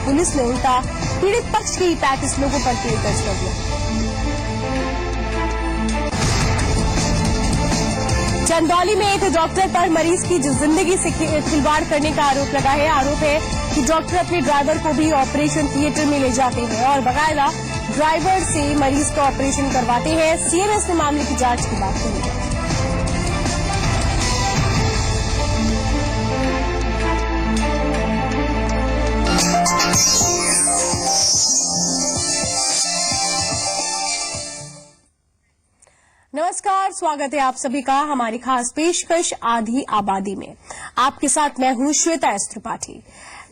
Police ने उल्टा पीड़ित पक्ष के ही 35 लोगों पर केस दर्ज कर दिया। चंदौली में एक डॉक्टर पर मरीज की जिंदगी से खिलवाड़ करने का आरोप लगा है। आरोप है कि डॉक्टर अपने ड्राइवर को भी ऑपरेशन थिएटर में ले जाते हैं और बाकायदा ड्राइवर से मरीज का ऑपरेशन करवाते हैं। सीएमएस ने मामले की जांच की बात कही है। नमस्कार, स्वागत है आप सभी का हमारी खास पेशकश आधी आबादी में। आपके साथ मैं हूं श्वेता एस त्रिपाठी।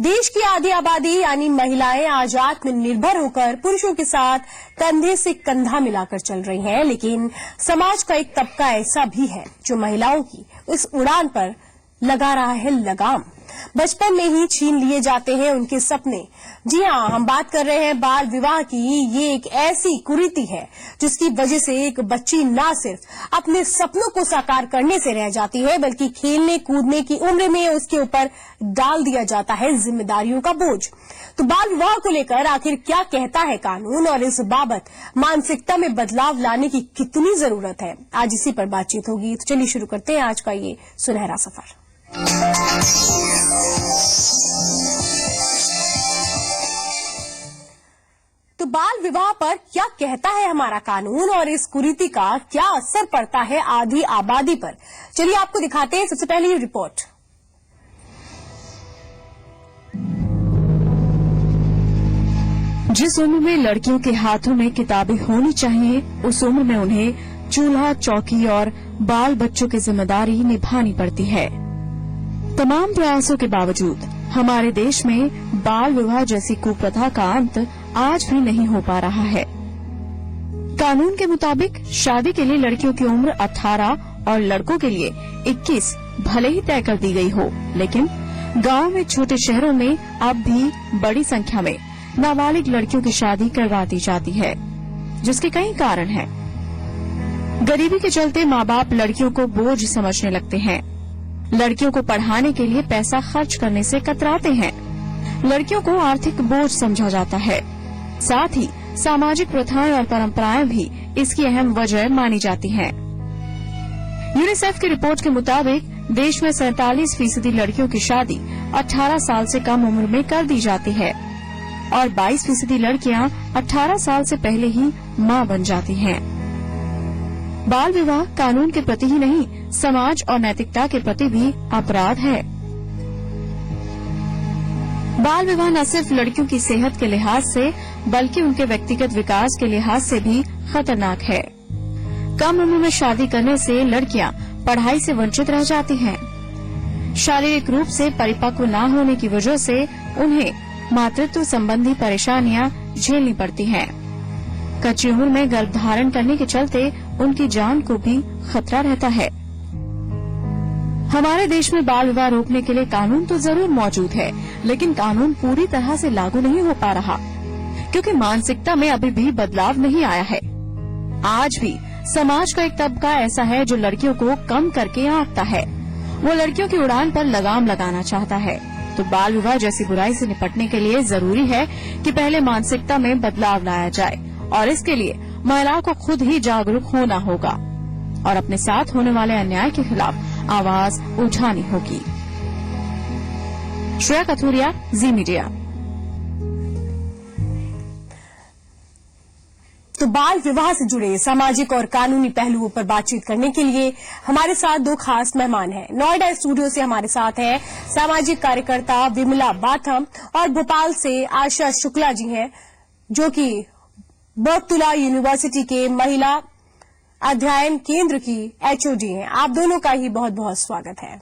देश की आधी आबादी यानी महिलाएं आज आत्मनिर्भर होकर पुरुषों के साथ कंधे से कंधा मिलाकर चल रही हैं, लेकिन समाज का एक तबका ऐसा भी है जो महिलाओं की इस उड़ान पर लगा रहा है लगाम। बचपन में ही छीन लिए जाते हैं उनके सपने। जी हां, हम बात कर रहे हैं बाल विवाह की। ये एक ऐसी कुरीति है जिसकी वजह से एक बच्ची न सिर्फ अपने सपनों को साकार करने से रह जाती है, बल्कि खेलने कूदने की उम्र में उसके ऊपर डाल दिया जाता है जिम्मेदारियों का बोझ। तो बाल विवाह को लेकर आखिर क्या कहता है कानून और इस बाबत मानसिकता में बदलाव लाने की कितनी जरूरत है, आज इसी पर बातचीत होगी। तो चलिए शुरू करते हैं आज का ये सुनहरा सफर। तो बाल विवाह पर क्या कहता है हमारा कानून और इस कुरीति का क्या असर पड़ता है आधी आबादी पर, चलिए आपको दिखाते हैं। सबसे पहले ये रिपोर्ट। जिस उम्र में लड़कियों के हाथों में किताबें होनी चाहिए, उस उम्र में उन्हें चूल्हा चौकी और बाल बच्चों की जिम्मेदारी निभानी पड़ती है। तमाम प्रयासों के बावजूद हमारे देश में बाल विवाह जैसी कुप्रथा का अंत आज भी नहीं हो पा रहा है। कानून के मुताबिक शादी के लिए लड़कियों की उम्र 18 और लड़कों के लिए 21 भले ही तय कर दी गई हो, लेकिन गांव में छोटे शहरों में अब भी बड़ी संख्या में नाबालिग लड़कियों की शादी करवा दी जाती है, जिसके कई कारण हैं। गरीबी के चलते माँ बाप लड़कियों को बोझ समझने लगते हैं। लड़कियों को पढ़ाने के लिए पैसा खर्च करने से कतराते हैं। लड़कियों को आर्थिक बोझ समझा जाता है। साथ ही सामाजिक प्रथाएं और परंपराएं भी इसकी अहम वजह मानी जाती हैं। यूनिसेफ की रिपोर्ट के मुताबिक देश में 47% लड़कियों की शादी 18 साल से कम उम्र में कर दी जाती है और 22% लड़कियां 18 साल से पहले ही मां बन जाती हैं। बाल विवाह कानून के प्रति ही नहीं, समाज और नैतिकता के प्रति भी अपराध है। बाल विवाह न सिर्फ लड़कियों की सेहत के लिहाज से, बल्कि उनके व्यक्तिगत विकास के लिहाज से भी खतरनाक है। कम उम्र में शादी करने से लड़कियां पढ़ाई से वंचित रह जाती हैं। शारीरिक रूप से परिपक्व न होने की वजह से उन्हें मातृत्व संबंधी परेशानियां झेलनी पड़ती हैं। कच्ची उम्र में गर्भ धारण करने के चलते उनकी जान को भी खतरा रहता है। हमारे देश में बाल विवाह रोकने के लिए कानून तो जरूर मौजूद है, लेकिन कानून पूरी तरह से लागू नहीं हो पा रहा, क्योंकि मानसिकता में अभी भी बदलाव नहीं आया है। आज भी समाज का एक तबका ऐसा है जो लड़कियों को कम करके आंकता है। वो लड़कियों की उड़ान पर लगाम लगाना चाहता है। तो बाल विवाह जैसी बुराई से निपटने के लिए जरूरी है कि पहले मानसिकता में बदलाव लाया जाए और इसके लिए महिलाओं को खुद ही जागरूक होना होगा और अपने साथ होने वाले अन्याय के खिलाफ आवाज उठानी होगी। श्रेया कथूरिया, जी मीडिया। तो बाल विवाह से जुड़े सामाजिक और कानूनी पहलुओं पर बातचीत करने के लिए हमारे साथ दो खास मेहमान हैं। नोएडा स्टूडियो से हमारे साथ हैं सामाजिक कार्यकर्ता विमला बाथम और भोपाल से आशा शुक्ला जी हैं, जो कि बर्कतुला यूनिवर्सिटी के महिला अध्ययन केंद्र की एचओडी हैं। आप दोनों का ही बहुत बहुत स्वागत है।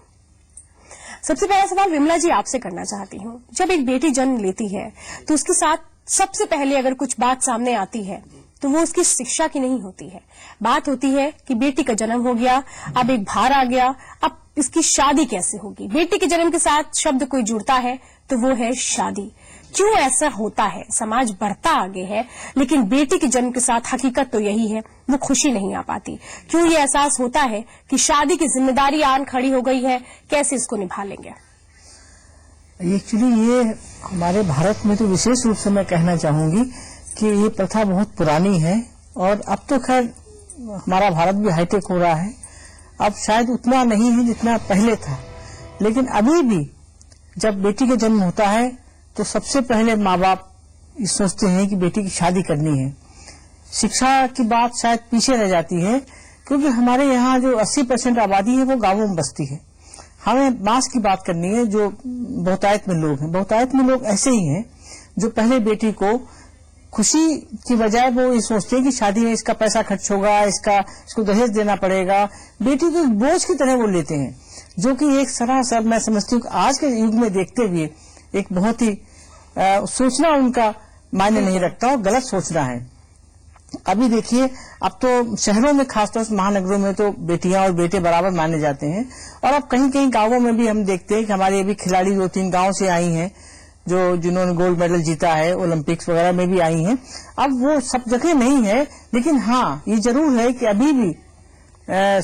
सबसे पहला सवाल विमला जी आपसे करना चाहती हूं। जब एक बेटी जन्म लेती है तो उसके साथ सबसे पहले अगर कुछ बात सामने आती है तो वो उसकी शिक्षा की नहीं होती है। बात होती है कि बेटी का जन्म हो गया, अब एक भार आ गया, अब इसकी शादी कैसे होगी। बेटी के जन्म के साथ शब्द कोई जुड़ता है तो वो है शादी। क्यों ऐसा होता है? समाज बढ़ता आगे है, लेकिन बेटी के जन्म के साथ हकीकत तो यही है, वो खुशी नहीं आ पाती। क्यों ये एहसास होता है कि शादी की जिम्मेदारी आन खड़ी हो गई है, कैसे इसको निभा लेंगे? एक्चुअली ये हमारे भारत में तो विशेष रूप से मैं कहना चाहूंगी कि ये प्रथा बहुत पुरानी है और अब तो खैर हमारा भारत भी हाईटेक हो रहा है, अब शायद उतना नहीं है जितना पहले था, लेकिन अभी भी जब बेटी का जन्म होता है तो सबसे पहले माँ बाप ये सोचते हैं कि बेटी की शादी करनी है। शिक्षा की बात शायद पीछे रह जाती है क्योंकि हमारे यहाँ जो 80% आबादी है वो गांवों में बसती है। हमें मास की बात करनी है, जो बहुतायत में लोग हैं। बहुतायत में लोग ऐसे ही हैं जो पहले बेटी को खुशी की बजाय वो ये सोचते हैं कि शादी में इसका पैसा खर्च होगा, इसको दहेज देना पड़ेगा, बेटी को बोझ की तरह वो लेते हैं, जो कि एक सरासर मैं समझती हूँ आज के युग में देखते हुए एक बहुत ही सोचना उनका मायने नहीं रखता और गलत सोचना है। अभी देखिए, अब तो शहरों में खासतौर से महानगरों में तो बेटियां और बेटे बराबर माने जाते हैं और अब कहीं कहीं गांवों में भी हम देखते हैं कि हमारे अभी खिलाड़ी 2-3 गांव से आई हैं जिन्होंने गोल्ड मेडल जीता है, ओलंपिक्स वगैरह में भी आई हैं। अब वो सब जगह नहीं है, लेकिन हाँ ये जरूर है कि अभी भी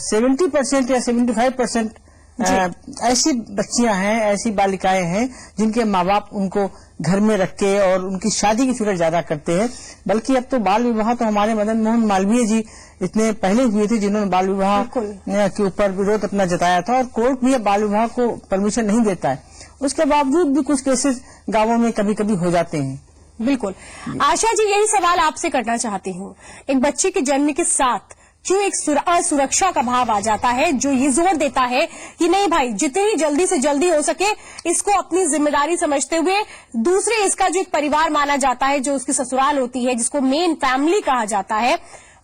70% या 75% ऐसी बच्चियां हैं, ऐसी बालिकाएं हैं जिनके माँ बाप उनको घर में रख के और उनकी शादी की फिक्र ज्यादा करते हैं। बल्कि अब तो बाल विवाह तो हमारे मदन मोहन मालवीय जी इतने पहले हुए थे जिन्होंने बाल विवाह के ऊपर विरोध अपना जताया था और कोर्ट भी अब बाल विवाह को परमिशन नहीं देता है। उसके बावजूद भी कुछ केसेस गांवों में कभी कभी हो जाते हैं। बिल्कुल। आशा जी, यही सवाल आपसे करना चाहती हूँ, एक बच्चे के जन्म के साथ क्यों एक असुरक्षा का भाव आ जाता है जो ये जोर देता है कि नहीं भाई, जितनी जल्दी से जल्दी हो सके इसको अपनी जिम्मेदारी समझते हुए दूसरे इसका जो एक परिवार माना जाता है, जो उसकी ससुराल होती है, जिसको मेन फैमिली कहा जाता है,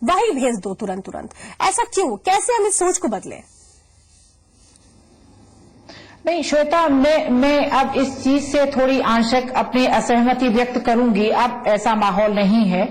वही भेज दो तुरंत। ऐसा क्यों? कैसे हम इस सोच को बदलें? नहीं श्वेता, मैं अब इस चीज से थोड़ी आंशिक अपनी असहमति व्यक्त करूंगी। अब ऐसा माहौल नहीं है।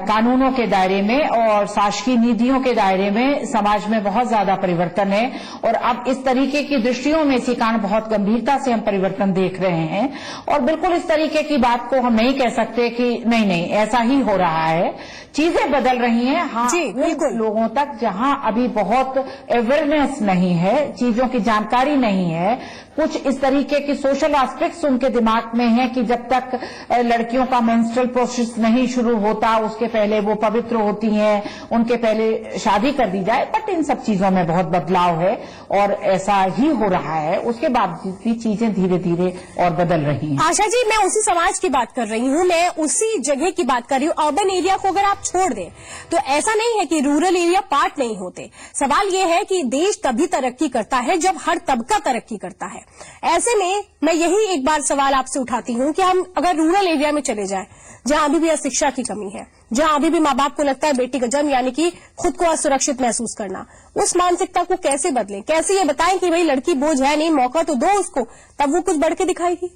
कानूनों के दायरे में और शासकीय नीतियों के दायरे में समाज में बहुत ज्यादा परिवर्तन है और अब इस तरीके की दृष्टियों में इसी कारण बहुत गंभीरता से हम परिवर्तन देख रहे हैं और बिल्कुल इस तरीके की बात को हम नहीं कह सकते कि नहीं ऐसा ही हो रहा है। चीजें बदल रही हैं। हाँ, बिल्कुल लोगों तक जहां अभी बहुत अवेयरनेस नहीं है, चीजों की जानकारी नहीं है, कुछ इस तरीके की सोशल एस्पेक्ट्स उनके दिमाग में है कि जब तक लड़कियों का मेंस्ट्रुअल प्रोसेस नहीं शुरू होता उसके पहले वो पवित्र होती हैं, उनके पहले शादी कर दी जाए। बट इन सब चीजों में बहुत बदलाव है और ऐसा ही हो रहा है। उसके बाद भी चीजें धीरे धीरे और बदल रही हैं। आशा जी, मैं उसी समाज की बात कर रही हूँ, मैं उसी जगह की बात कर रही हूँ। अर्बन एरिया को अगर आप छोड़ दें तो ऐसा नहीं है कि रूरल एरिया पार्ट नहीं होते। सवाल ये है कि देश तभी तरक्की करता है जब हर तबका तरक्की करता है। ऐसे में मैं यही एक बार सवाल आपसे उठाती हूँ कि हम अगर रूरल एरिया में चले जाएं, जहां अभी भी शिक्षा की कमी है, जहां अभी भी माँ बाप को लगता है बेटी का जन्म यानी कि खुद को असुरक्षित महसूस करना, उस मानसिकता को कैसे बदलें? कैसे ये बताएं कि भाई लड़की बोझ है नहीं, मौका तो दो उसको, तब वो कुछ बढ़ के दिखाएगी।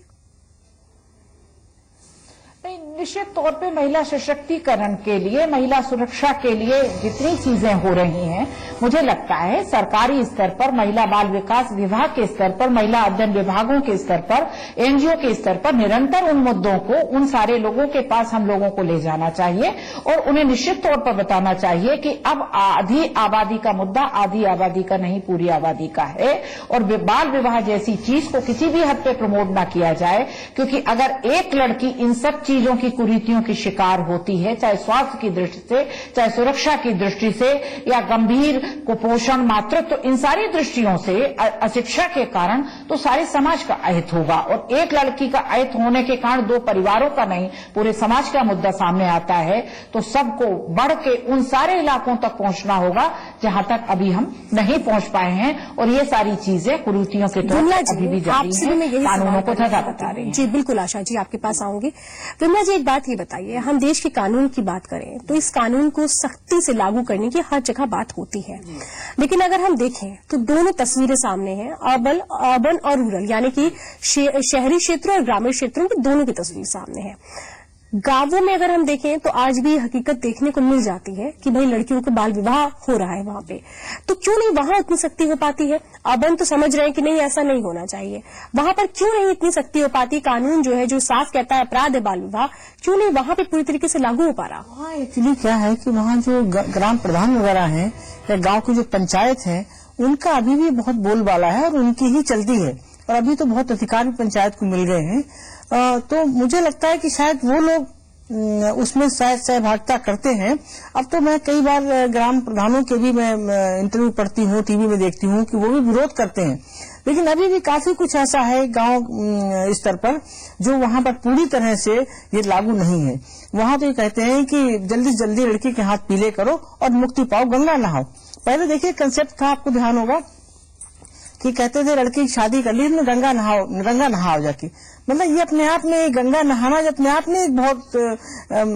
निश्चित तौर पे महिला सशक्तिकरण के लिए, महिला सुरक्षा के लिए जितनी चीजें हो रही हैं, मुझे लगता है सरकारी स्तर पर, महिला बाल विकास विभाग के स्तर पर, महिला अध्ययन विभागों के स्तर पर, एनजीओ के स्तर पर निरंतर उन मुद्दों को उन सारे लोगों के पास हम लोगों को ले जाना चाहिए और उन्हें निश्चित तौर पर बताना चाहिए कि अब आधी आबादी का मुद्दा आधी आबादी का नहीं, पूरी आबादी का है और बाल विवाह जैसी चीज को किसी भी हद पे प्रमोट न किया जाए। क्योंकि अगर एक लड़की इन सब चीजों की कुरीतियों की शिकार होती है, चाहे स्वास्थ्य की दृष्टि से, चाहे सुरक्षा की दृष्टि से या गंभीर कुपोषण, मातृत्व, इन सारी दृष्टियों से अशिक्षा के कारण, तो सारे समाज का अहित होगा और एक लड़की का अहित होने के कारण दो परिवारों का नहीं, पूरे समाज का मुद्दा सामने आता है। तो सबको बढ़ के उन सारे इलाकों तक पहुंचना होगा जहां तक अभी हम नहीं पहुंच पाए हैं और ये सारी चीजें कुरीतियों के तौर पर अभी भी जारी हैं, कानूनों को सजा बता रही हैं। जी बिल्कुल आशा जी, आपके पास आऊंगी। विमला जी, एक बात ये बताइए, हम देश के कानून की बात करें तो इस कानून को सख्ती से लागू करने की हर जगह बात होती है, लेकिन अगर हम देखें तो दोनों तस्वीरें सामने हैं, अर्बन और रूरल, यानी कि शहरी क्षेत्रों और ग्रामीण क्षेत्रों की दोनों की तस्वीर सामने है। गांवों में अगर हम देखें तो आज भी हकीकत देखने को मिल जाती है कि भाई लड़कियों का बाल विवाह हो रहा है वहां पे, तो क्यों नहीं वहां इतनी सख्ती हो पाती है? अर्बन तो समझ रहे हैं कि नहीं ऐसा नहीं होना चाहिए, वहां पर क्यों नहीं इतनी सख्ती हो पाती? कानून जो है जो साफ कहता है अपराध है बाल विवाह, क्यों नहीं वहां पे पूरी तरीके से लागू हो पा रहा? वहाँ एक्चुअली क्या है कि वहाँ जो ग्राम प्रधान वगैरह हैं या गाँव की जो पंचायत है, उनका अभी भी बहुत बोलबाला है और उनकी ही चलती है। और अभी तो बहुत अधिकार भी पंचायत को मिल गए हैं। तो मुझे लगता है कि शायद वो लोग उसमें शायद सहभागिता करते हैं। अब तो मैं कई बार ग्राम प्रधानों के भी मैं इंटरव्यू पढ़ती हूँ, टीवी में देखती हूँ कि वो भी विरोध करते हैं, लेकिन अभी भी काफी कुछ ऐसा है गांव स्तर पर जो वहां पर पूरी तरह से ये लागू नहीं है। वहां तो ये कहते हैं कि जल्दी से जल्दी लड़की के हाथ पीले करो और मुक्ति पाओ, गंगा नहाओ। पहले देखिए कंसेप्ट था, आपको ध्यान होगा कि कहते थे लड़की की शादी कर ली, गंगा नहाओ जाके। मतलब ये अपने आप में गंगा नहाना अपने आप में एक बहुत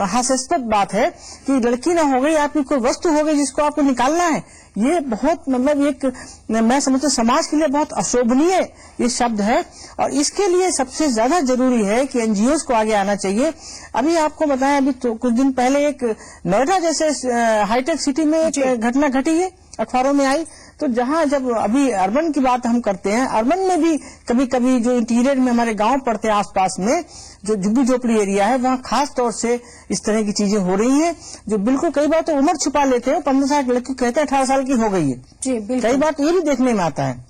हास्यास्पद बात है कि लड़की ना हो गई, आपकी कोई वस्तु हो गई जिसको आपको निकालना है। ये बहुत मतलब एक मैं समझता हूँ समाज के लिए बहुत अशोभनीय ये शब्द है, और इसके लिए सबसे ज्यादा जरूरी है कि एनजीओ को आगे आना चाहिए। अभी आपको बताएं, अभी तो कुछ दिन पहले एक नोएडा जैसे हाईटेक सिटी में एक घटना घटी है, अखबारों में आई। तो जहां जब अभी अर्बन की बात हम करते हैं, अर्बन में भी कभी कभी जो इंटीरियर में हमारे गांव पड़ते हैं आसपास में, जो झुग्गी झोपड़ी एरिया है, वहां खास तौर से इस तरह की चीजें हो रही हैं, जो बिल्कुल कई बार तो उम्र छुपा लेते हैं। 15 साल की लड़की कहते हैं 18 साल की हो गई है जी, कई बार तो ये भी देखने में आता है।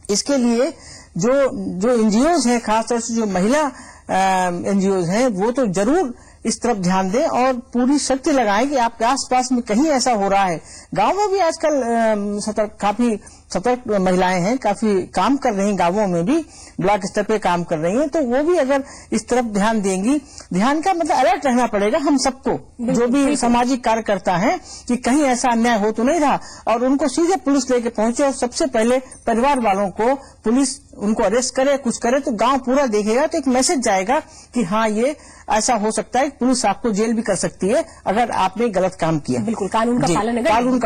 इसके लिए जो एनजीओज हैं, खासतौर से जो महिला एनजीओज हैं, वो तो जरूर इस तरफ ध्यान दें और पूरी शक्ति लगाएं कि आपके आसपास में कहीं ऐसा हो रहा है। गांव में भी आजकल काफी सतर्क महिलाएं हैं, काफी काम कर रही हैं, गांवों में भी ब्लॉक स्तर पे काम कर रही हैं। तो वो भी अगर इस तरफ ध्यान देंगी, ध्यान का मतलब अलर्ट रहना पड़ेगा हम सबको, जो भी सामाजिक कार्यकर्ता हैं, कि कहीं ऐसा अन्याय हो तो नहीं रहा, और उनको सीधे पुलिस लेके पहुंचे और सबसे पहले परिवार वालों को पुलिस उनको अरेस्ट करे, कुछ करे तो गांव पूरा देखेगा, तो एक मैसेज जाएगा कि हाँ ये ऐसा हो सकता है। पुलिस आपको जेल भी कर सकती है अगर आपने गलत काम किया। बिल्कुल, कानून का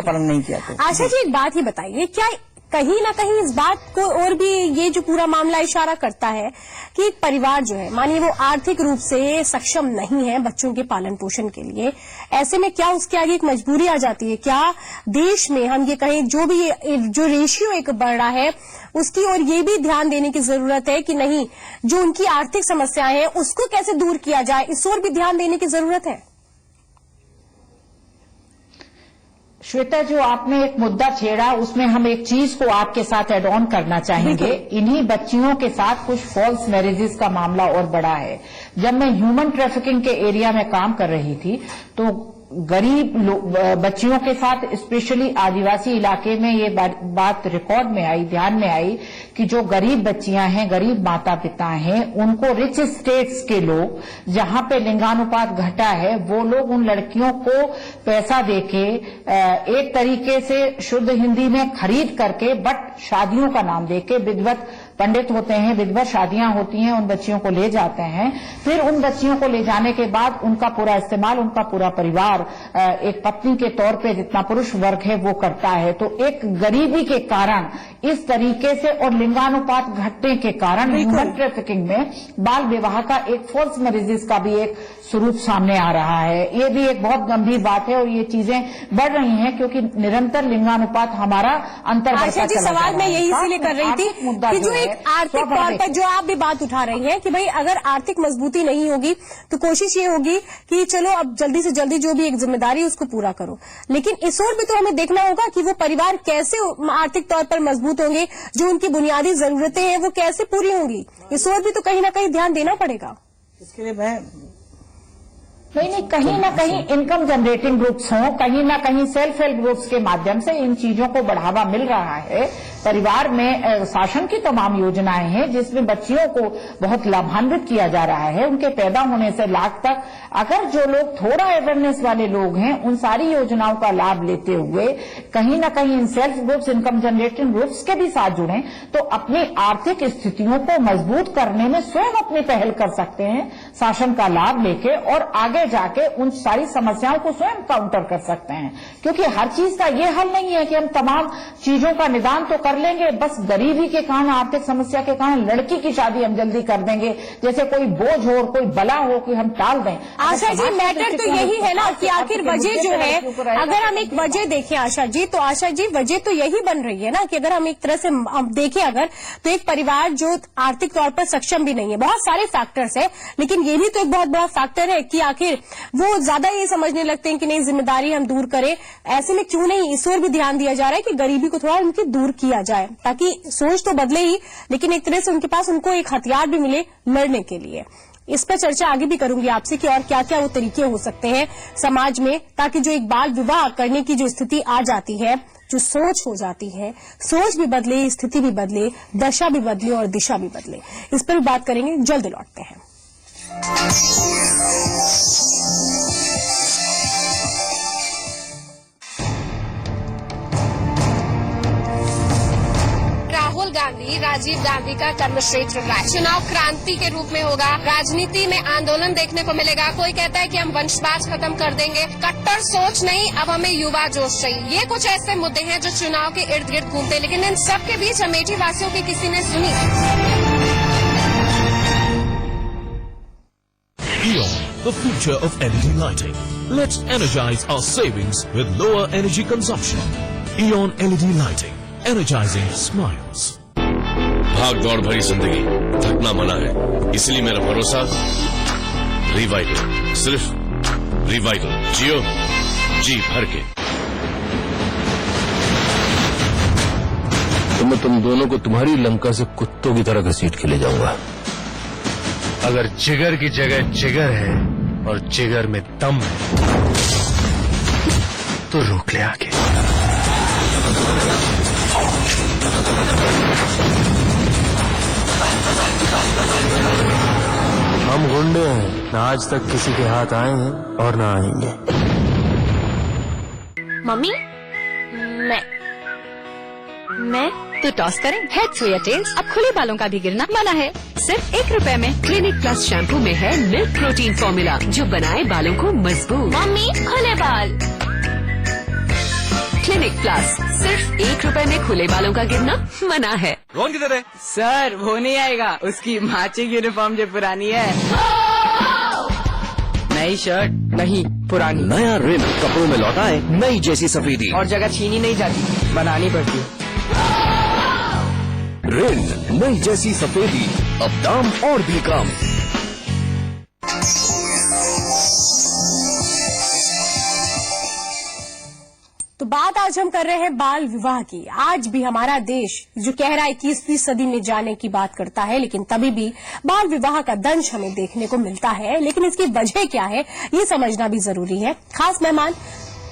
पालन नहीं किया तो। आशा जी, एक बात ही बताइए, क्या कहीं ना कहीं इस बात को और भी ये जो पूरा मामला इशारा करता है कि एक परिवार जो है, मानिए वो आर्थिक रूप से सक्षम नहीं है बच्चों के पालन पोषण के लिए, ऐसे में क्या उसके आगे एक मजबूरी आ जाती है? क्या देश में हम ये कहें जो रेशियो एक बढ़ रहा है उसकी ओर ये भी ध्यान देने की जरूरत है कि नहीं, जो उनकी आर्थिक समस्याएं हैं उसको कैसे दूर किया जाए, इस ओर भी ध्यान देने की जरूरत है? श्वेता, जो आपने एक मुद्दा छेड़ा उसमें हम एक चीज को आपके साथ एड ऑन करना चाहेंगे। इन्हीं बच्चियों के साथ कुछ फॉल्स मैरिजेस का मामला और बड़ा है। जब मैं ह्यूमन ट्रैफिकिंग के एरिया में काम कर रही थी तो गरीब बच्चियों के साथ, स्पेशली आदिवासी इलाके में, ये बात रिकॉर्ड में आई, ध्यान में आई कि जो गरीब बच्चियां हैं, गरीब माता पिता हैं, उनको रिच स्टेट्स के लोग, जहां पे लिंगानुपात घटा है, वो लोग उन लड़कियों को पैसा देके एक तरीके से शुद्ध हिंदी में खरीद करके, बट शादियों का नाम देके, विधवत पंडित होते हैं, विधवा शादियां होती हैं, उन बच्चियों को ले जाते हैं। फिर उन बच्चियों को ले जाने के बाद उनका पूरा इस्तेमाल उनका पूरा परिवार एक पत्नी के तौर पे, जितना पुरुष वर्ग है वो करता है। तो एक गरीबी के कारण इस तरीके से और लिंगानुपात घटने के कारण ह्यूमन ट्रैफिकिंग में बाल विवाह का एक फॉल्स मैरिजेस का भी एक स्वरूप सामने आ रहा है। ये भी एक बहुत गंभीर बात है और ये चीजें बढ़ रही हैं क्योंकि निरंतर लिंगानुपात हमारा अंतर बढ़ता चला जा रहा है। सवाल मैं यही इसीलिए कर रही थी कि जो एक आर्थिक तौर पर जो आप भी बात उठा रही हैं कि भाई अगर आर्थिक मजबूती नहीं होगी तो कोशिश ये होगी कि चलो अब जल्दी से जल्दी जो भी एक जिम्मेदारी उसको पूरा करो, लेकिन इस ओर भी तो हमें देखना होगा कि वो परिवार कैसे आर्थिक तौर पर मजबूत होंगे, जो उनकी बुनियादी जरूरतें हैं वो कैसे पूरी होंगी, इस ओर भी तो कहीं ना कहीं ध्यान देना पड़ेगा। इसके लिए मैं नहीं, कहीं ना कहीं इनकम जनरेटिंग ग्रुप्स हों, कहीं ना कहीं सेल्फ हेल्प ग्रुप्स के माध्यम से इन चीजों को बढ़ावा मिल रहा है। परिवार में शासन की तमाम योजनाएं हैं जिसमें बच्चियों को बहुत लाभान्वित किया जा रहा है, उनके पैदा होने से लाख तक। अगर जो लोग थोड़ा अवेयरनेस वाले लोग हैं उन सारी योजनाओं का लाभ लेते हुए कहीं ना कहीं in self groups, income generating groups के भी साथ जुड़ें तो अपनी आर्थिक स्थितियों को मजबूत करने में स्वयं अपनी पहल कर सकते हैं, शासन का लाभ लेके, और आगे जाके उन सारी समस्याओं को स्वयं काउंटर कर सकते हैं। क्योंकि हर चीज का ये हल नहीं है कि हम तमाम चीजों का निदान तो कर लेंगे, बस गरीबी के कारण, आर्थिक समस्या के कारण लड़की की शादी हम जल्दी कर देंगे, जैसे कोई बोझ हो और कोई बला हो कि हम टाल दें। आशा जी, मैटर तो यही है ना कि आखिर वजह जो है, अगर हम एक वजह देखें आशा जी, तो आशा जी वजह तो यही बन रही है ना कि अगर हम एक तरह से देखें अगर, तो एक परिवार जो आर्थिक तौर पर सक्षम भी नहीं है, बहुत सारे फैक्टर्स है, लेकिन ये भी तो एक बहुत बड़ा फैक्टर है कि आखिर फिर वो ज्यादा ये समझने लगते हैं कि नहीं, जिम्मेदारी हम दूर करें। ऐसे में क्यों नहीं इस ओर भी ध्यान दिया जा रहा है कि गरीबी को थोड़ा उनकी दूर किया जाए, ताकि सोच तो बदले ही, लेकिन एक तरह से उनके पास उनको एक हथियार भी मिले लड़ने के लिए। इस पर चर्चा आगे भी करूंगी आपसे कि और क्या क्या वो तरीके हो सकते हैं समाज में, ताकि जो एक बाल विवाह करने की जो स्थिति आ जाती है, जो सोच हो जाती है, सोच भी बदले, स्थिति भी बदले, दशा भी बदले और दिशा भी बदले। इस पर भी बात करेंगे, जल्द लौटते हैं। राहुल गांधी राजीव गांधी का कर्मक्षेत्र रहा है। चुनाव क्रांति के रूप में होगा, राजनीति में आंदोलन देखने को मिलेगा। कोई कहता है कि हम वंशवाद खत्म कर देंगे, कट्टर सोच नहीं, अब हमें युवा जोश चाहिए। ये कुछ ऐसे मुद्दे हैं जो चुनाव के इर्द गिर्द घूमते हैं, लेकिन इन सब के बीच अमेठी वासियों की किसी ने सुनी? Eon, the future of LED lighting. Let's energize our savings with lower energy consumption. Eon LED lighting, energizing smiles. भाग दौड़ भरी जिंदगी, थकना मना है, इसलिए मेरा भरोसा रिवाइटल, सिर्फ रिवाइटल। जियो जी भर के। तो मैं तुम दोनों को तुम्हारी लंका से कुत्तों की तरह घसीट के ले जाऊंगा। अगर जिगर की जगह जिगर है और जिगर में दम है तो रोक ले आगे। हम गुंडे हैं, ना आज तक किसी के हाथ आए हैं और ना आएंगे। मम्मी, मैं तो टॉस करें, हेड्स या टेल्स। अब खुले बालों का भी गिरना मना है, सिर्फ 1 रुपए में। क्लिनिक प्लस शैम्पू में है मिल्क प्रोटीन फॉर्मूला जो बनाए बालों को मजबूत। मम्मी, खुले बाल। क्लिनिक प्लस, सिर्फ 1 रुपए में खुले बालों का गिरना मना है। कौन किधर है? सर वो नहीं आएगा, उसकी मैचिंग यूनिफॉर्म जो पुरानी है। नई शर्ट नहीं, पुरानी। नया रिन कपड़ों में लौटा है, नई जैसी सफेदी। और जगह छीनी नहीं जाती, बनानी पड़ती। रिन नई जैसी सफेदी, अब दाम और भी कम। तो बात आज हम कर रहे हैं बाल विवाह की। आज भी हमारा देश जो कह रहा है 21वीं सदी में जाने की बात करता है, लेकिन तभी भी बाल विवाह का दंश हमें देखने को मिलता है। लेकिन इसकी वजह क्या है, ये समझना भी जरूरी है। खास मेहमान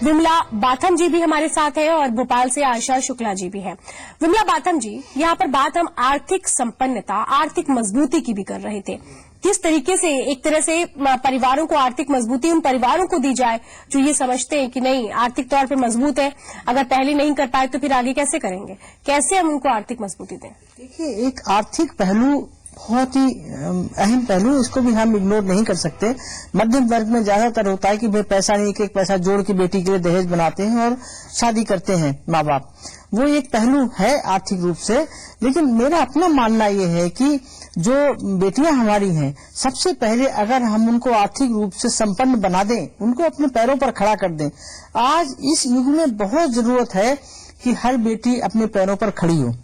विमला बाथम जी भी हमारे साथ हैं और भोपाल से आशा शुक्ला जी भी हैं। विमला बाथम जी, यहाँ पर बात हम आर्थिक संपन्नता, आर्थिक मजबूती की भी कर रहे थे। किस तरीके से एक तरह से परिवारों को आर्थिक मजबूती उन परिवारों को दी जाए जो ये समझते हैं कि नहीं, आर्थिक तौर पे मजबूत है, अगर पहले नहीं कर पाए तो फिर आगे कैसे करेंगे, कैसे हम उनको आर्थिक मजबूती दें? देखिए, एक आर्थिक पहलू बहुत ही अहम पहलू, इसको भी हम इग्नोर नहीं कर सकते। मध्यम वर्ग में ज्यादातर होता है कि भाई पैसा नहीं, एक पैसा जोड़ के बेटी के लिए दहेज बनाते हैं और शादी करते हैं माँ बाप। वो एक पहलू है आर्थिक रूप से। लेकिन मेरा अपना मानना ये है कि जो बेटियां हमारी हैं, सबसे पहले अगर हम उनको आर्थिक रूप से संपन्न बना दें, उनको अपने पैरों पर खड़ा कर दें। आज इस युग में बहुत जरूरत है कि हर बेटी अपने पैरों पर खड़ी हो।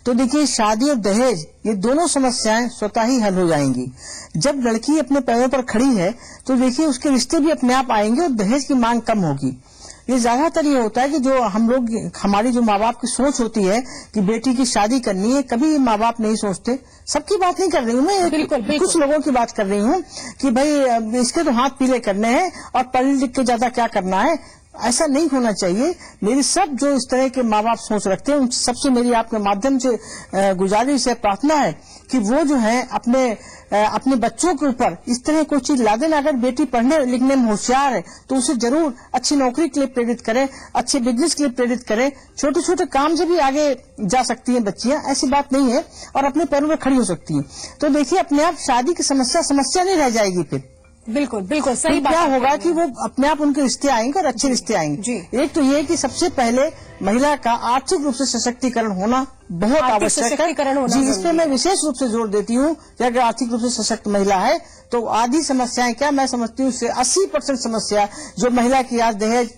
तो देखिए, शादी और दहेज ये दोनों समस्याएं स्वतः ही हल हो जाएंगी। जब लड़की अपने पैरों पर खड़ी है तो देखिए उसके रिश्ते भी अपने आप आएंगे और दहेज की मांग कम होगी। ये ज्यादातर ये होता है कि जो हम लोग, हमारी जो माँ बाप की सोच होती है कि बेटी की शादी करनी है, कभी माँ बाप नहीं सोचते। सबकी बात नहीं कर रही हूँ मैं, बिल्कुल कुछ लोगों की बात कर रही हूँ कि भाई इसके तो हाथ पीले करने हैं और पढ़ लिख के ज्यादा क्या करना है। ऐसा नहीं होना चाहिए। मेरी सब जो इस तरह के माँ बाप सोच रखते हैं, उन सबसे मेरी आपके माध्यम से गुजारिश है, प्रार्थना है कि वो जो है अपने बच्चों के ऊपर इस तरह कोई चीज ला देना। अगर बेटी पढ़ने लिखने में होशियार है तो उसे जरूर अच्छी नौकरी के लिए प्रेरित करें, अच्छे बिजनेस के लिए प्रेरित करें। छोटे छोटे काम से भी आगे जा सकती हैं बच्चियां, ऐसी बात नहीं है, और अपने पैरों पर खड़ी हो सकती हैं। तो देखिए, अपने आप शादी की समस्या नहीं रह जाएगी। फिर बिल्कुल बिल्कुल सही बात। क्या होगा कि वो अपने आप उनके रिश्ते आएंगे और अच्छे रिश्ते आएंगे। एक तो ये कि सबसे पहले महिला का आर्थिक रूप से सशक्तिकरण होना बहुत आवश्यक है जी। इस पे मैं विशेष रूप से जोर देती हूँ कि अगर आर्थिक रूप से सशक्त महिला है तो आधी समस्याएं, क्या मैं समझती हूँ, 80% समस्या जो महिला की आज दहेज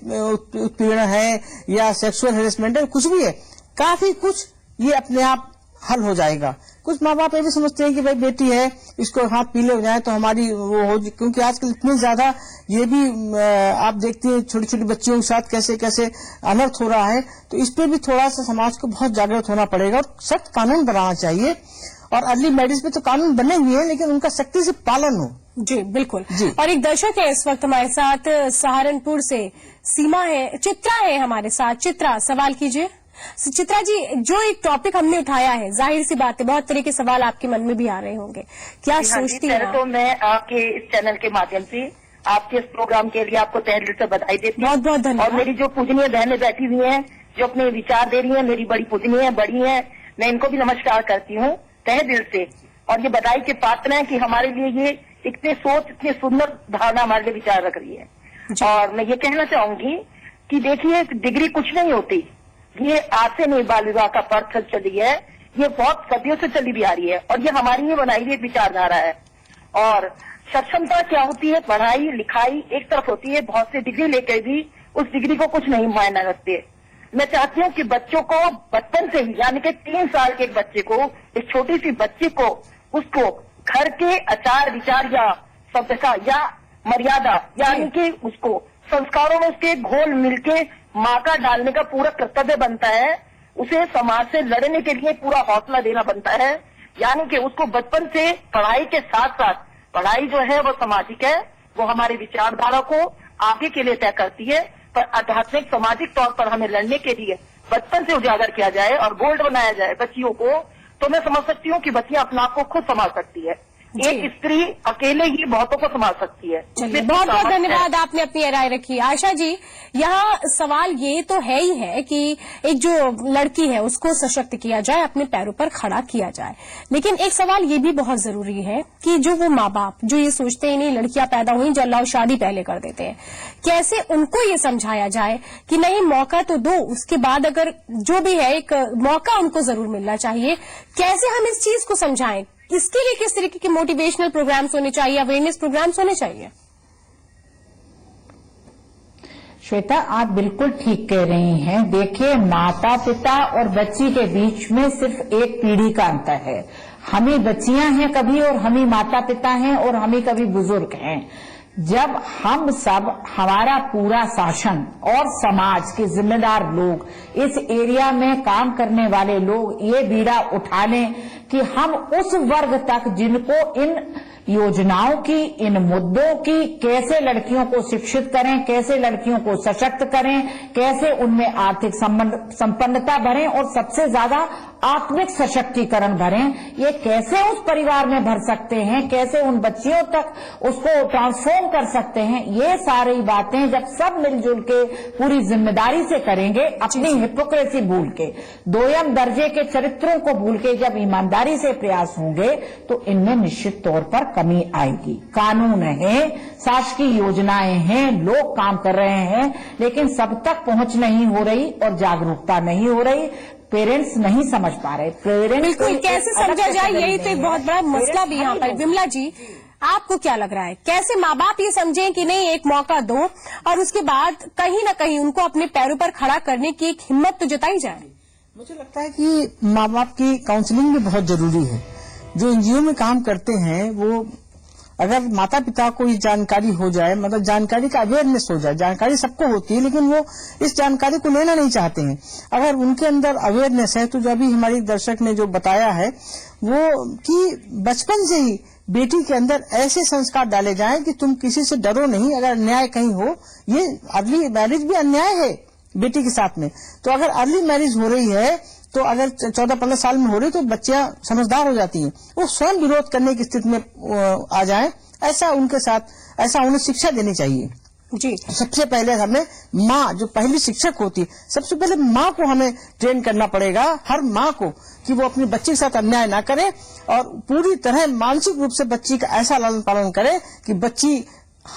उत्पीड़न है या सेक्सुअल हेरेसमेंट है, कुछ भी है, काफी कुछ ये अपने आप हल हो जाएगा। कुछ माँ बाप ये भी समझते हैं कि भाई बेटी है, इसको हाथ पीले हो जाए तो हमारी वो हो, क्योंकि आजकल इतनी ज्यादा ये भी आप देखते हैं छोटी छोटी बच्चियों के साथ कैसे कैसे अनर्थ हो रहा है। तो इस पे भी थोड़ा सा समाज को बहुत जागृत होना पड़ेगा और सख्त कानून बनाना चाहिए। और अर्ली मैरिज पे तो कानून बने हुए हैं, लेकिन उनका सख्ती से पालन हो। जी बिल्कुल जी। और एक दर्शक है इस वक्त हमारे साथ सहारनपुर से, सीमा है, चित्रा है हमारे साथ। चित्रा, सवाल कीजिए। चित्रा जी, जो एक टॉपिक हमने उठाया है, जाहिर सी बात है बहुत तरह के सवाल आपके मन में भी आ रहे होंगे, क्या सोचती हैं? तो मैं आपके इस चैनल के माध्यम से आपके इस प्रोग्राम के लिए आपको तहे दिल से बधाई देती हूँ। बहुत बहुत धन्यवाद। और मेरी जो पूजनीय बहनें बैठी हुई हैं, जो अपने विचार दे रही हैं, मेरी बड़ी पूजनीय है, बड़ी हैं, मैं इनको भी नमस्कार करती हूँ तहे दिल से। और ये बधाई के पात्र हैं कि हमारे लिए ये इतने सोच, इतने सुंदर धारणा हमारे लिए विचार रख रही है। और मैं ये कहना चाहूंगी कि देखिए, डिग्री कुछ नहीं होती, ये आज से नहीं बाल विवाह का प्रथा चली है, ये बहुत सदियों से चली भी आ रही है और ये हमारी ही बनाई हुई एक विचारधारा है। और सक्षमता क्या होती है, पढ़ाई लिखाई एक तरफ होती है, बहुत सी डिग्री लेकर भी उस डिग्री को कुछ नहीं मायना रखते। मैं चाहती हूँ कि बच्चों को बचपन से ही, यानी कि 3 साल के एक बच्चे को, एक छोटी सी बच्ची को, उसको घर के आचार विचार या सभ्यता या मर्यादा, यानी कि उसको संस्कारों में उसके घोल मिलके माँ का डालने का पूरा कर्तव्य बनता है। उसे समाज से लड़ने के लिए पूरा हौसला देना बनता है। यानी कि उसको बचपन से पढ़ाई के साथ साथ, पढ़ाई जो है वो सामाजिक है, वो हमारी विचारधारा को आगे के लिए तय करती है, पर आध्यात्मिक सामाजिक तौर पर हमें लड़ने के लिए बचपन से उजागर किया जाए और बोल्ड बनाया जाए बच्चियों को, तो मैं समझ सकती हूँ कि बच्चियां अपने आप को खुद संभाल सकती है। एक स्त्री अकेले ही बहुतों को संभाल सकती है। चलिए, बहुत बहुत धन्यवाद, आपने अपनी राय रखी। आशा जी, यहाँ सवाल ये तो है ही है कि एक जो लड़की है उसको सशक्त किया जाए, अपने पैरों पर खड़ा किया जाए, लेकिन एक सवाल ये भी बहुत जरूरी है कि जो वो माँ बाप जो ये सोचते हैं नहीं लड़कियां पैदा हुई जल्लाओ शादी पहले कर देते हैं, कैसे उनको ये समझाया जाए कि नहीं, मौका तो दो, उसके बाद अगर जो भी है एक मौका उनको जरूर मिलना चाहिए। कैसे हम इस चीज को समझाएं? इसके लिए किस तरीके के मोटिवेशनल प्रोग्राम्स होने चाहिए, अवेयरनेस प्रोग्राम्स होने चाहिए? श्वेता, आप बिल्कुल ठीक कह रही हैं। देखिए, माता पिता और बच्ची के बीच में सिर्फ एक पीढ़ी का अंतर है। हम ही बच्चियां हैं कभी, और हम ही माता पिता हैं, और हम ही कभी बुजुर्ग हैं। जब हम सब, हमारा पूरा शासन और समाज के जिम्मेदार लोग, इस एरिया में काम करने वाले लोग ये बीड़ा उठा लें कि हम उस वर्ग तक जिनको इन योजनाओं की, इन मुद्दों की, कैसे लड़कियों को शिक्षित करें, कैसे लड़कियों को सशक्त करें, कैसे उनमें आर्थिक संपन्नता भरें और सबसे ज्यादा आत्मिक सशक्तिकरण भरें, ये कैसे उस परिवार में भर सकते हैं, कैसे उन बच्चियों तक उसको ट्रांसफॉर्म कर सकते हैं, ये सारी बातें जब सब मिलजुल के पूरी जिम्मेदारी से करेंगे, अपनी हिपोक्रेसी भूल के, दोयम दर्जे के चरित्रों को भूल के जब ईमानदारी से प्रयास होंगे, तो इनमें निश्चित तौर पर कमी आएगी। कानून है, शासकीय योजनाएं हैं, लोग काम कर रहे हैं, लेकिन सब तक पहुंच नहीं हो रही और जागरूकता नहीं हो रही। पेरेंट्स नहीं समझ पा रहे। पेरेंट्स बिल्कुल, कैसे समझा जाए, यही तो एक बहुत बड़ा मसला भी यहाँ पर। विमला जी, आपको क्या लग रहा है, कैसे माँ बाप ये समझें कि नहीं, एक मौका दो और उसके बाद कहीं न कहीं उनको अपने पैरों पर खड़ा करने की एक हिम्मत तो जताई जाए? मुझे लगता है कि माँ बाप की काउंसलिंग भी बहुत जरूरी है। जो एनजीओ में काम करते हैं, वो अगर माता पिता को ये जानकारी हो जाए, मतलब जानकारी का अवेयरनेस हो जाए, जानकारी सबको होती है लेकिन वो इस जानकारी को लेना नहीं चाहते हैं। अगर उनके अंदर अवेयरनेस है, तो जो अभी हमारी दर्शक ने जो बताया है वो कि बचपन से ही बेटी के अंदर ऐसे संस्कार डाले जाएं कि तुम किसी से डरो नहीं, अगर अन्याय कहीं हो, ये अर्ली मैरिज भी अन्याय है बेटी के साथ में। तो अगर अर्ली मैरिज हो रही है, तो अगर 14-15 साल में हो रही, तो बच्चियां समझदार हो जाती हैं, वो स्वयं विरोध करने की स्थिति में आ जाएं, ऐसा उनके साथ, ऐसा उन्हें शिक्षा देनी चाहिए। जी, सबसे पहले हमें माँ, जो पहली शिक्षक होती है, सबसे पहले माँ को हमें ट्रेन करना पड़ेगा, हर माँ को, कि वो अपनी बच्ची के साथ अन्याय ना करे और पूरी तरह मानसिक रूप से बच्ची का ऐसा लालन पालन करे कि बच्ची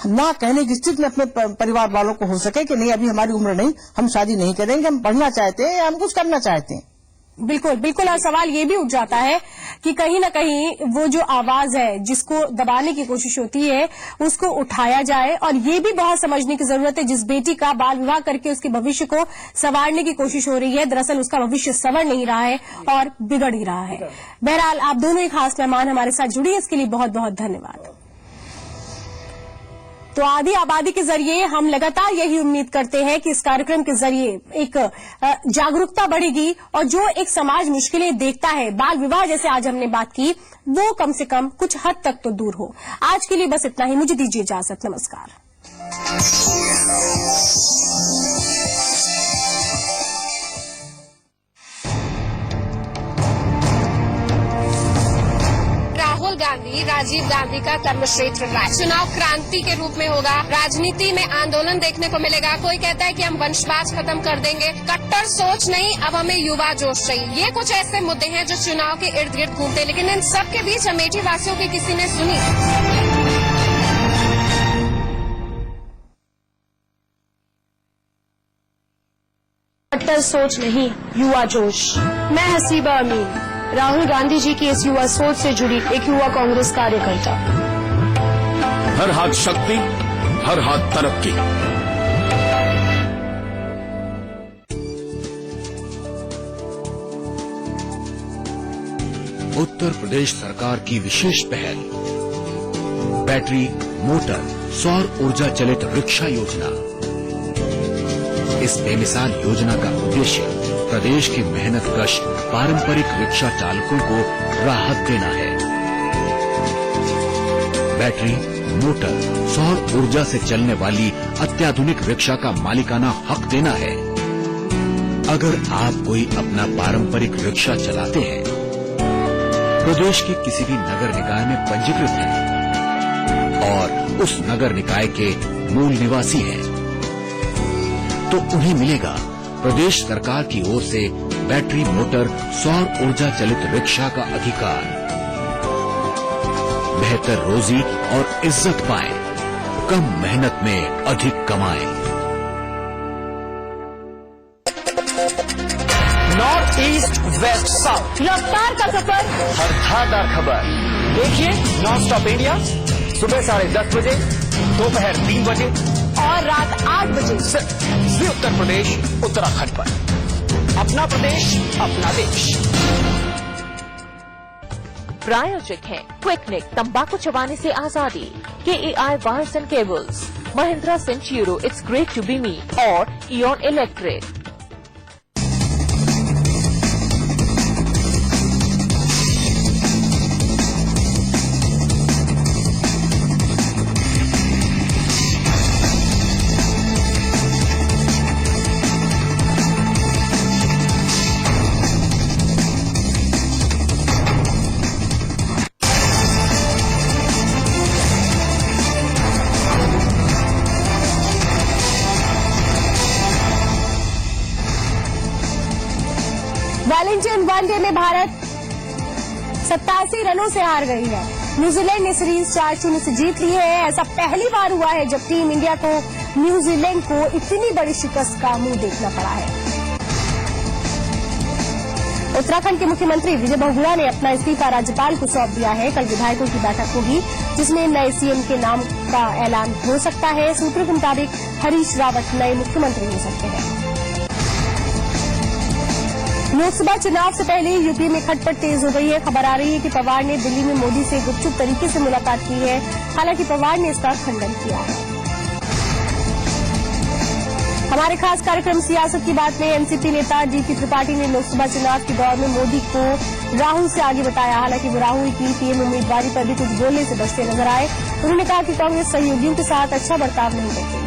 ना कहने की स्थिति में अपने परिवार वालों को हो सके कि नहीं, अभी हमारी उम्र नहीं, हम शादी नहीं करेंगे, हम पढ़ना चाहते हैं या हम कुछ करना चाहते हैं। बिल्कुल बिल्कुल। और सवाल ये भी उठ जाता है कि कहीं ना कहीं वो जो आवाज है जिसको दबाने की कोशिश होती है उसको उठाया जाए, और ये भी बहुत समझने की जरूरत है जिस बेटी का बाल विवाह करके उसके भविष्य को संवारने की कोशिश हो रही है, दरअसल उसका भविष्य संवर नहीं रहा है और बिगड़ ही रहा है। बहरहाल आप दोनों एक खास मेहमान हमारे साथ जुड़ी, इसके लिए बहुत बहुत धन्यवाद। तो आधी आबादी के जरिए हम लगातार यही उम्मीद करते हैं कि इस कार्यक्रम के जरिए एक जागरूकता बढ़ेगी और जो एक समाज मुश्किलें देखता है, बाल विवाह जैसे आज हमने बात की, वो कम से कम कुछ हद तक तो दूर हो। आज के लिए बस इतना ही, मुझे दीजिए इजाजत, नमस्कार। राहुल गांधी राजीव गांधी का कर्मक्षेत्र राज चुनाव क्रांति के रूप में होगा। राजनीति में आंदोलन देखने को मिलेगा। कोई कहता है कि हम वंशवाद खत्म कर देंगे, कट्टर सोच नहीं, अब हमें युवा जोश चाहिए। ये कुछ ऐसे मुद्दे हैं जो चुनाव के इर्द गिर्द घूमते, लेकिन इन सब के बीच अमेठी वासियों की किसी ने सुनी? कट्टर सोच नहीं, युवा जोश। मैं हसीबा अमीन, राहुल गांधी जी की इस युवा सोच से जुड़ी एक युवा कांग्रेस कार्यकर्ता। हर हाथ शक्ति, हर हाथ तरक्की। उत्तर प्रदेश सरकार की विशेष पहल बैटरी मोटर सौर ऊर्जा चलित रिक्शा योजना। इस बेमिसाल योजना का उद्देश्य प्रदेश के मेहनतकश पारंपरिक रिक्शा चालकों को राहत देना है। बैटरी मोटर सौर ऊर्जा से चलने वाली अत्याधुनिक रिक्शा का मालिकाना हक देना है। अगर आप कोई अपना पारंपरिक रिक्शा चलाते हैं, प्रदेश के किसी भी नगर निकाय में पंजीकृत हैं और उस नगर निकाय के मूल निवासी हैं, तो उन्हें मिलेगा प्रदेश सरकार की ओर से बैटरी मोटर सौर ऊर्जा चलित रिक्शा का अधिकार। बेहतर रोजी और इज्जत पाएं, कम मेहनत में अधिक कमाएं। नॉर्थ ईस्ट वेस्ट साउथ, रफ्तार का सफर, हर धारदार खबर देखिए नॉन स्टॉप इंडिया, सुबह 10:30 बजे, दोपहर 3 बजे और रात 8 बजे श्री उत्तर प्रदेश उत्तराखंड पर। अपना प्रदेश अपना देश। प्रायोजक है क्विकनिक, तंबाकू चबाने से आजादी, KEI wires and cables, Mahindra Centuro, it's great to be me और इयॉन इलेक्ट्रिक। वेलिंगटन वनडे में भारत 87 रनों से हार गई है। न्यूजीलैंड ने सीरीज 4-0 से जीत ली है। ऐसा पहली बार हुआ है जब टीम इंडिया को न्यूजीलैंड को इतनी बड़ी शिकस्त का मुंह देखना पड़ा है। उत्तराखंड के मुख्यमंत्री विजय बहुगुणा ने अपना इस्तीफा राज्यपाल को सौंप दिया है। कल विधायकों की बैठक होगी जिसमें नए सीएम के नाम का ऐलान हो सकता है। सूत्रों के मुताबिक हरीश रावत नए मुख्यमंत्री हो सकते हैं। लोकसभा चुनाव से पहले यूपी में खटपट तेज हो गई है। खबर आ रही है कि पवार ने दिल्ली में मोदी से गुपचुप तरीके से मुलाकात की है। हालांकि पवार ने इसका खंडन किया है। हमारे खास कार्यक्रम सियासत की बात में एनसीपी नेता डीपी त्रिपाठी ने लोकसभा चुनाव के दौर में मोदी को राहुल से आगे बताया। हालांकि वो राहुल की पीएम उम्मीदवारी पर भी कुछ बोलने से बचते नजर आए। उन्होंने कहा कि कांग्रेस सहयोगियों के साथ अच्छा बर्ताव नहीं करती।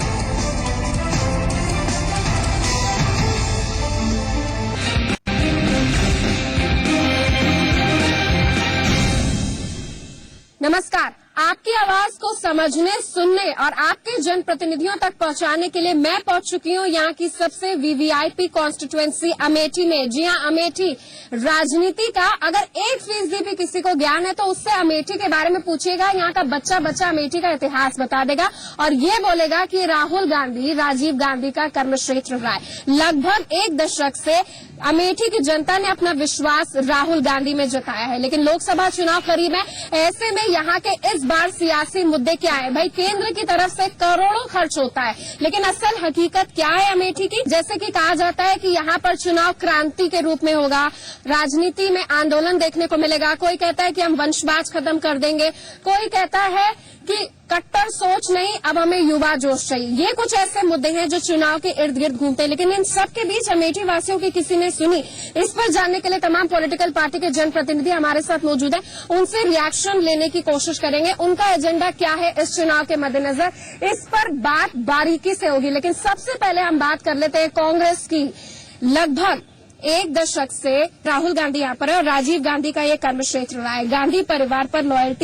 नमस्कार, आपकी आवाज को समझने, सुनने और आपके जनप्रतिनिधियों तक पहुंचाने के लिए मैं पहुंच चुकी हूं यहाँ की सबसे वीवीआईपी कॉन्स्टिट्यूएंसी अमेठी में। जी हां, अमेठी राजनीति का अगर 1% भी किसी को ज्ञान है तो उससे अमेठी के बारे में पूछिएगा। यहाँ का बच्चा बच्चा अमेठी का इतिहास बता देगा और ये बोलेगा कि राहुल गांधी राजीव गांधी का कर्मक्षेत्र रहा है। लगभग 1 दशक से अमेठी की जनता ने अपना विश्वास राहुल गांधी में जताया है, लेकिन लोकसभा चुनाव करीब है। ऐसे में यहाँ के इस बार सियासी मुद्दे क्या है? भाई, केंद्र की तरफ से करोड़ों खर्च होता है, लेकिन असल हकीकत क्या है अमेठी की? जैसे कि कहा जाता है कि यहाँ पर चुनाव क्रांति के रूप में होगा, राजनीति में आंदोलन देखने को मिलेगा। कोई कहता है कि हम वंशवाद खत्म कर देंगे, कोई कहता है कि कट्टर सोच नहीं, अब हमें युवा जोश चाहिए। ये कुछ ऐसे मुद्दे हैं जो चुनाव के इर्द गिर्द घूमते हैं, लेकिन इन सब के बीच अमेठी वासियों की किसी ने सुनी? इस पर जानने के लिए तमाम पॉलिटिकल पार्टी के जनप्रतिनिधि हमारे साथ मौजूद हैं। उनसे रिएक्शन लेने की कोशिश करेंगे। उनका एजेंडा क्या है इस चुनाव के मद्देनजर, इस पर बात बारीकी से होगी। लेकिन सबसे पहले हम बात कर लेते हैं कांग्रेस की। लगभग 1 दशक से राहुल गांधी यहाँ पर है और राजीव गांधी का ये कर्मक्षेत्र रहा है। गांधी परिवार पर लॉयल्टी